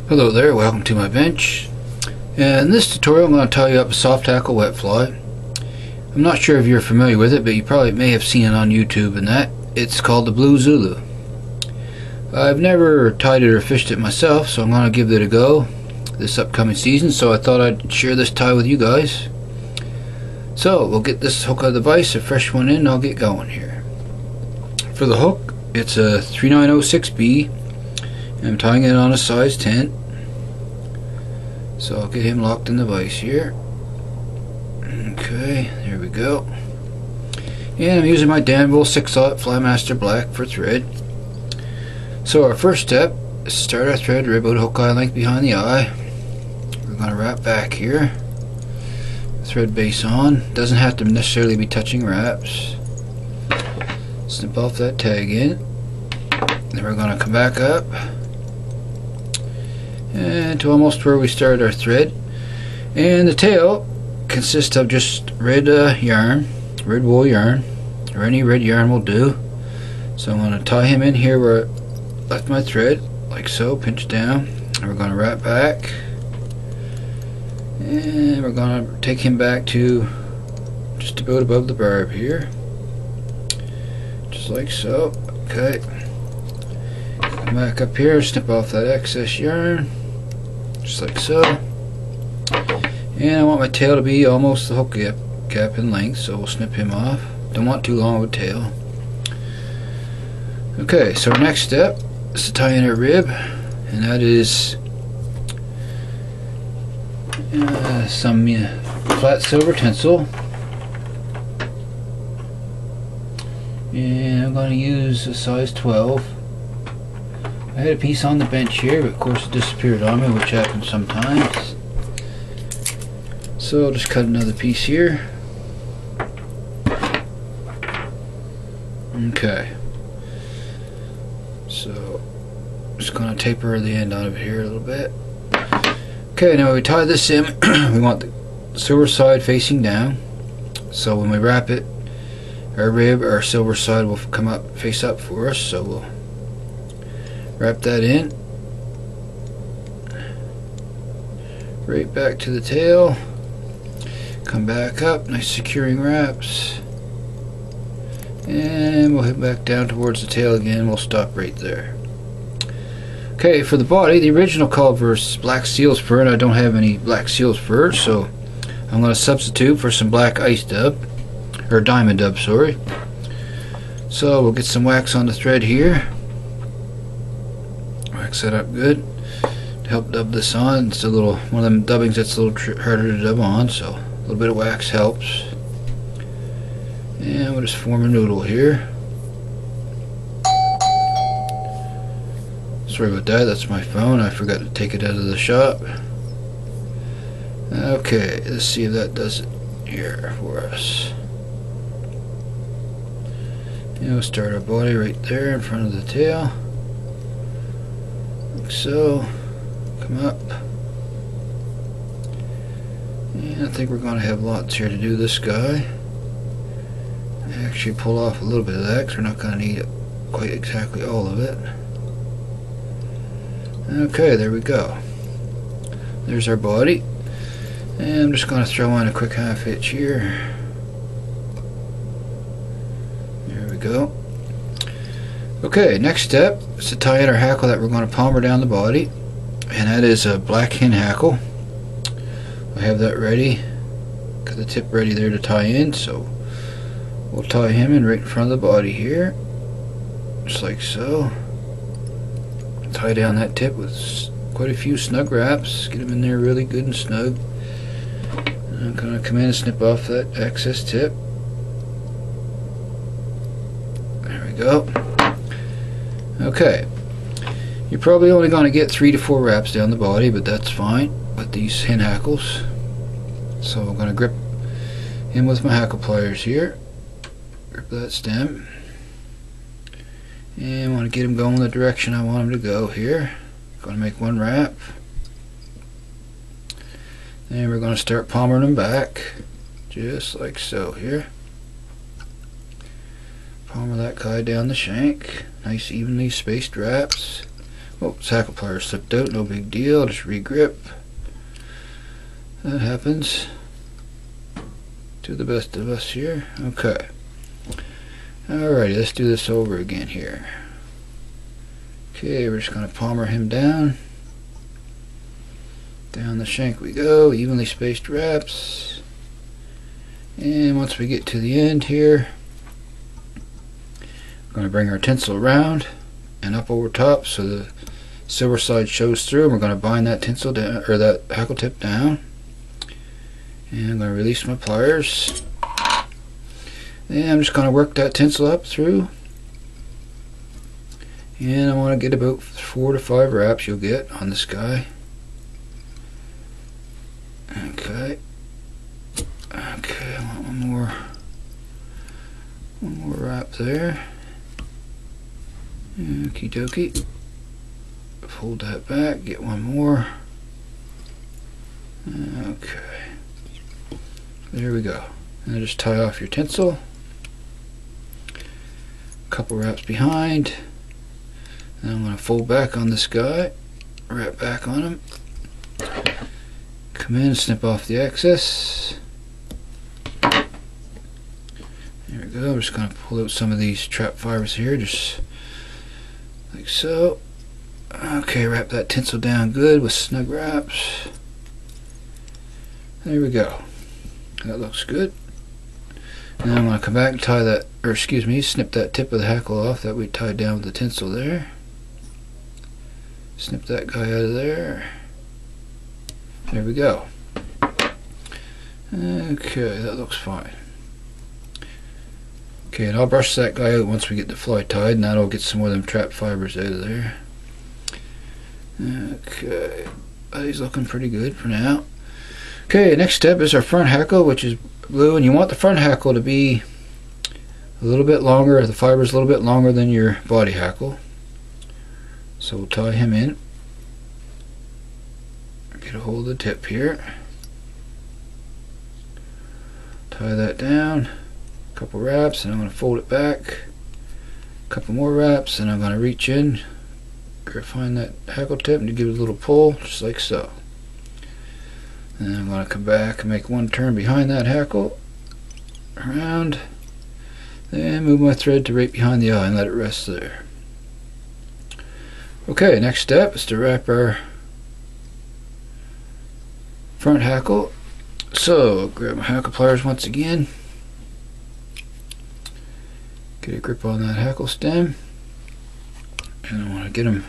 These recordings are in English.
Hello there, welcome to my bench. And in this tutorial I'm going to tie you up a soft hackle wet fly. I'm not sure if you're familiar with it, but you probably may have seen it on YouTube and that. It's called the blue Zulu. I've never tied it or fished it myself, so I'm going to give it a go this upcoming season, so I thought I'd share this tie with you guys. So we'll get this hook out of the vise, a fresh one in, and I'll get going here. For the hook, it's a 3906B, and I'm tying it on a size 10. So I'll get him locked in the vise here. Okay, there we go. And I'm using my Denville 6/0 Flymaster Black for thread. So our first step is to start our thread right about hook eye length behind the eye. We're going to wrap back here. Thread base on. Doesn't have to necessarily be touching wraps. Snip off that tag in. Then we're going to come back up and to almost where we started our thread, and the tail consists of just red yarn, red wool yarn, or any red yarn will do. So I'm going to tie him in here where I left my thread, like so, pinch down, and we're going to wrap back, and we're going to take him back to just about above the barb here, just like so. Okay, come back up here, snip off that excess yarn, just like so. And I want my tail to be almost the hook gap in length, so we'll snip him off. Don't want too long of a tail. Okay, so our next step is to tie in our rib, and that is some flat silver tinsel. And I'm going to use a size 12. I had a piece on the bench here, but of course it disappeared on me, which happens sometimes. So I'll just cut another piece here. Okay. So just going to taper the end out of here a little bit. Okay, now we tie this in. We want the silver side facing down. So when we wrap it, our rib, our silver side will come up, face up for us. So we'll wrap that in, right back to the tail, come back up, nice securing wraps, and we'll head back down towards the tail again. We'll stop right there. Okay, for the body, the original called for black seal's fur, and I don't have any black seal's fur, so I'm going to substitute for some black ice dub, or diamond dub, sorry. So we'll get some wax on the thread here. Wax that up good to help dub this on. It's a little one of them dubbings that's a little harder to dub on, so a little bit of wax helps. And we'll just form a noodle here. Sorry about that, that's my phone. I forgot to take it out of the shop. Okay, let's see if that does it here for us. And we'll start our body right there in front of the tail. Like so. Come up. And I think we're going to have lots here to do this guy. Actually pull off a little bit of that because we're not going to need quite exactly all of it. Okay, there we go. There's our body. And I'm just going to throw in a quick half hitch here. There we go. Okay, next step is to tie in our hackle that we're going to palmer down the body, and that is a black hen hackle. I have that ready, got the tip ready there to tie in, so we'll tie him in right in front of the body here, just like so. Tie down that tip with quite a few snug wraps, get him in there really good and snug. And I'm going to come in and snip off that excess tip. There we go. Okay, you're probably only going to get 3 to 4 wraps down the body, but that's fine with these hen hackles. So I'm going to grip him with my hackle pliers here, grip that stem, and I want to get him going the direction I want him to go here. Going to make one wrap, and we're going to start palmering him back, just like so here. Palmer that guy down the shank. Nice evenly spaced wraps. Oh, this hackle plier slipped out. No big deal. Just regrip. That happens to the best of us here. Okay. Alrighty, let's do this over again here. Okay, we're just going to palmer him down. Down the shank we go. Evenly spaced wraps. And once we get to the end here, we're going to bring our tinsel around and up over top so the silver side shows through. And we're going to bind that tinsel down, or that hackle tip down. And I'm going to release my pliers. And I'm just going to work that tinsel up through. And I want to get about 4 to 5 wraps you'll get on this guy. Okay. Okay, I want one more wrap there. Okie dokie. Fold that back, get one more. Okay. There we go. And just tie off your tinsel. A couple wraps behind. And I'm going to fold back on this guy. Wrap back on him. Come in, snip off the excess. There we go. I'm just going to pull out some of these trap fibers here, just like so. Okay, wrap that tinsel down good with snug wraps. There we go. That looks good. Now I'm going to come back and tie that, or excuse me, snip that tip of the hackle off that we tied down with the tinsel there. Snip that guy out of there. There we go. Okay, that looks fine. Okay, and I'll brush that guy out once we get the fly tied, and that'll get some more of them trap fibers out of there. Okay, he's looking pretty good for now. Okay, next step is our front hackle, which is blue, and you want the front hackle to be a little bit longer, the fiber's a little bit longer than your body hackle. So we'll tie him in. Get a hold of the tip here. Tie that down. A couple wraps, and I'm going to fold it back. A couple more wraps, and I'm going to reach in, find that hackle tip, and give it a little pull, just like so. And I'm going to come back and make one turn behind that hackle, around, then move my thread to right behind the eye and let it rest there. Okay, next step is to wrap our front hackle. So, grab my hackle pliers once again, get a grip on that hackle stem, and I want to get them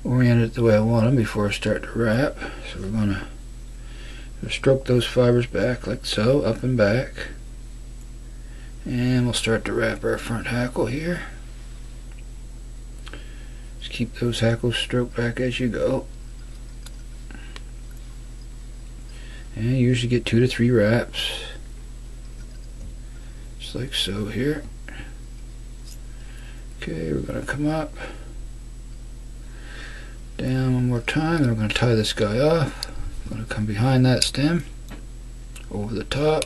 oriented the way I want them before I start to wrap. So we're going to stroke those fibers back like so, up and back, and we'll start to wrap our front hackle here. Just keep those hackles stroked back as you go, and you usually get 2 to 3 wraps, just like so here. Okay, we're going to come up, down one more time, and we're going to tie this guy off. I'm going to come behind that stem, over the top,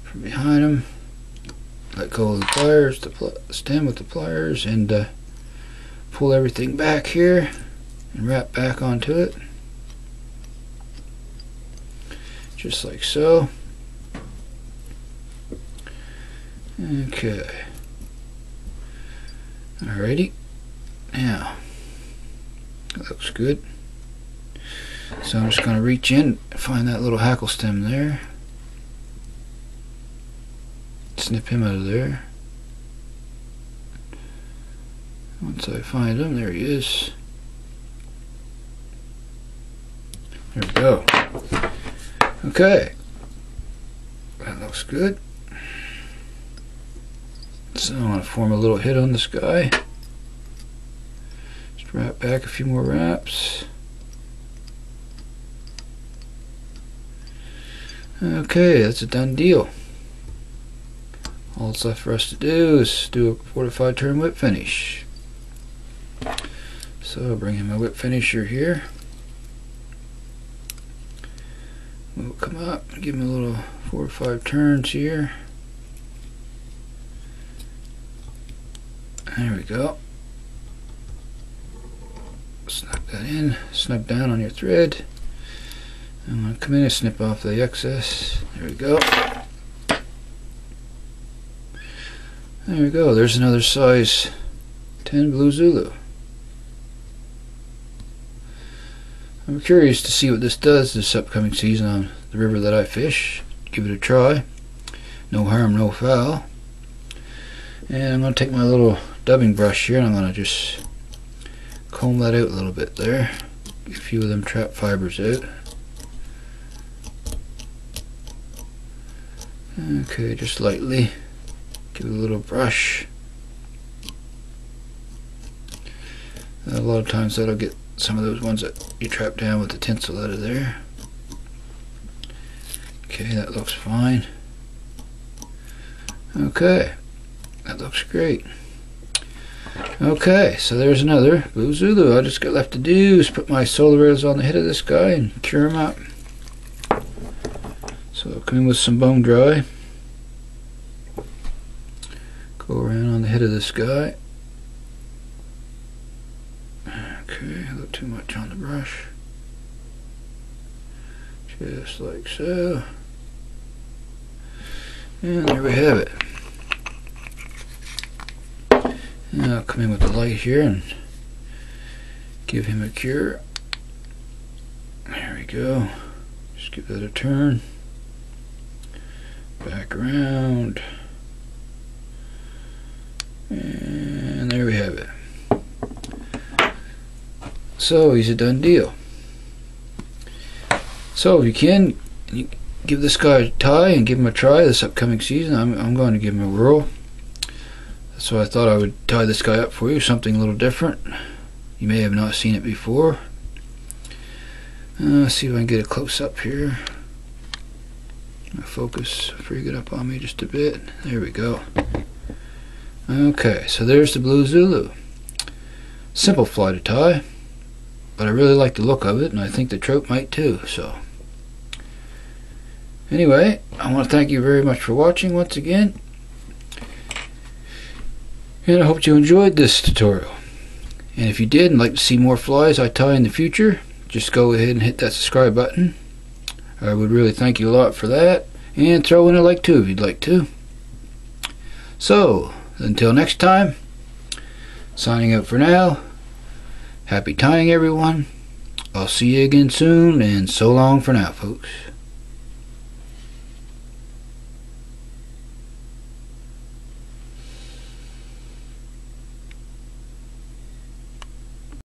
from behind him, let go of the pliers, the stem with the pliers, and pull everything back here and wrap back onto it, just like so. Okay, alrighty, now that looks good. So I'm just going to reach in, find that little hackle stem there, snip him out of there. Once I find him, there he is. There we go. Okay, that looks good. So I'm going to form a little hit on this guy. Just wrap back a few more wraps. Okay, that's a done deal. All that's left for us to do is do a 4 to 5 turn whip finish. So I'll bring in my whip finisher here. We'll come up and give him a little 4 or 5 turns here. There we go. snug that in, snug down on your thread. I'm going to come in and snip off the excess. There we go. There we go. There's another size 10 blue Zulu. I'm curious to see what this does this upcoming season on the river that I fish. Give it a try. No harm, no foul. And I'm going to take my little dubbing brush here and I'm going to just comb that out a little bit there. Get a few of them trap fibers out. Okay, just lightly. Give it a little brush. A lot of times that'll get some of those ones that you trap down with the tinsel out of there. Okay, that looks fine. Okay, that looks great. Okay, so there's another blue Zulu. All I just got left to do is put my solar rails on the head of this guy and cure him up. So I'll come in with some bone dry. Go around on the head of this guy. Okay, a little too much on the brush. Just like so. And there we have it. And I'll come in with the light here and give him a cure. There we go. Just give that a turn. Back around. And there we have it. So he's a done deal. So if you can, give this guy a tie and give him a try this upcoming season. I'm going to give him a whirl. So I thought I would tie this guy up for you, something a little different. You may have not seen it before. Let's see if I can get a close up here. My focus freak it up on me just a bit. There we go. Okay, so there's the blue Zulu. Simple fly to tie, but I really like the look of it, and I think the trout might too. So anyway, I want to thank you very much for watching once again, and I hope you enjoyed this tutorial. And if you did and like to see more flies I tie in the future, just go ahead and hit that subscribe button. I would really thank you a lot for that, and throw in a like too if you'd like to. So until next time, signing out for now. Happy tying, everyone. I'll see you again soon, and so long for now, folks.